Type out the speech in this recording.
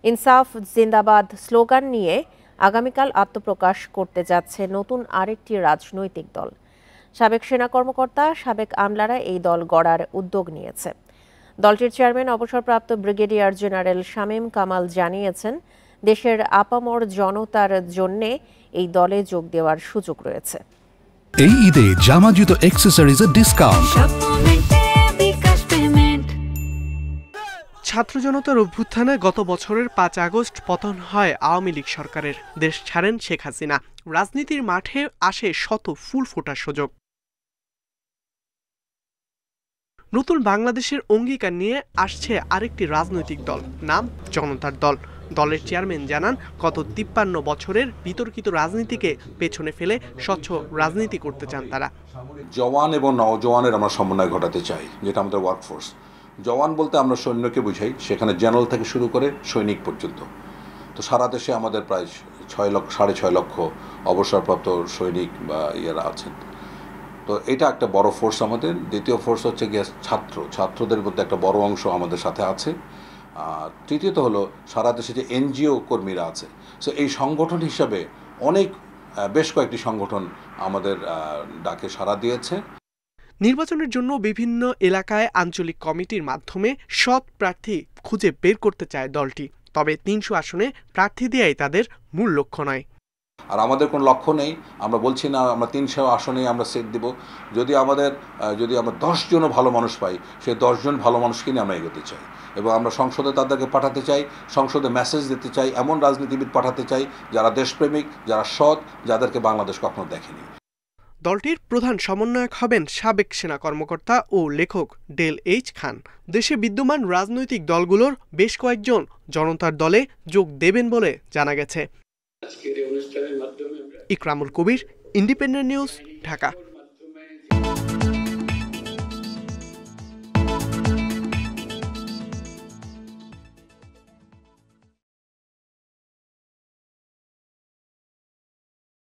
ইনসাফ জিন্দাবাদ স্লোগান নিয়ে আগামীকাল আত্মপ্রকাশ করতে যাচ্ছে নতুন আরেকটি রাজনৈতিক দল। সাবেক সেনা কর্মকর্তা, সাবেক আমলারা এই দল গড়ার উদ্যোগ নিয়েছে। দলটির চেয়ারম্যান অবসরপ্রাপ্ত ব্রিগেডিয়ার জেনারেল শামীম কামাল জানিয়েছেন, দেশের আপামর জনতার জন্যে এই দলে যোগ দেওয়ার সুযোগ রয়েছে। এই ঈদে জামা জুতো অ্যাকসেসরিজের ডিসকাউন্ট। ছাত্র জনতার অভ্যুত্থানে গত বছরের 5 আগস্ট পতন হয় আওয়ামী লীগ সরকারের। দেশ ছাড়েন শেখ হাসিনা। রাজনীতির মাঠে আসে শত ফুল ফোটার সুযোগ। নতুন বাংলাদেশের অঙ্গীকার নিয়ে আসছে আরেকটি রাজনৈতিক দল, নাম জনতার দল। দলের চেয়ারম্যান জানান, গত 53 বছরের বিতর্কিত রাজনীতিকে পেছনে ফেলে স্বচ্ছ রাজনীতি করতে চান তারা। জওয়ান এবং নওজওয়ানের আমরা সমন্বয় ঘটাতে চাই, যেটা আমাদের ওয়ার্কফোর্স। জওয়ান বলতে আমরা সৈন্যকে বুঝাই, সেখানে জেনারেল থেকে শুরু করে সৈনিক পর্যন্ত। তো সারা দেশে আমাদের প্রায় 6.5 লক্ষ অবসরপ্রাপ্ত সৈনিক বা ইয়েরা আছেন। তো এটা একটা বড় ফোর্স আমাদের। দ্বিতীয় ফোর্স হচ্ছে গিয়ে ছাত্রদের মধ্যে একটা বড় অংশ আমাদের সাথে আছে। তৃতীয়ত হলো সারা দেশে যে এনজিও কর্মীরা আছে। সো এই সংগঠন হিসাবে বেশ কয়েকটি সংগঠন আমাদের ডাকে সাড়া দিয়েছে। নির্বাচনের জন্য বিভিন্ন এলাকায় আঞ্চলিক কমিটির মাধ্যমে সৎ প্রার্থী খুঁজে বের করতে চায় দলটি। তবে 300 আসনে প্রার্থী দেয়াই তাদের মূল লক্ষ্য নয়। আর আমাদের কোনো লক্ষ্য নেই, আমরা বলছি না আমরা 300 আসনে আমরা সিট দিব। যদি আমরা 10 জনও ভালো মানুষ পাই, সেই 10 জন ভালো মানুষকে নিয়ে আমরা এগোতে চাই এবং আমরা সংসদে তাদেরকে পাঠাতে চাই, সংসদে মেসেজ দিতে চাই, এমন রাজনীতিবিদ পাঠাতে চাই যারা দেশপ্রেমিক, যারা সৎ, যাদেরকে বাংলাদেশ কখনো দেখেনি। দলটির প্রধান সমন্বয়ক হবেন সাবেক সেনা কর্মকর্তা ও লেখক ডেল এইচ খান। দেশে বিদ্যমান রাজনৈতিক দলগুলোর বেশ কয়েকজন জনতার দলে যোগ দেবেন বলে জানা গেছে। ইকরামুল কবির, ইন্ডিপেন্ডেন্ট নিউজ, ঢাকা।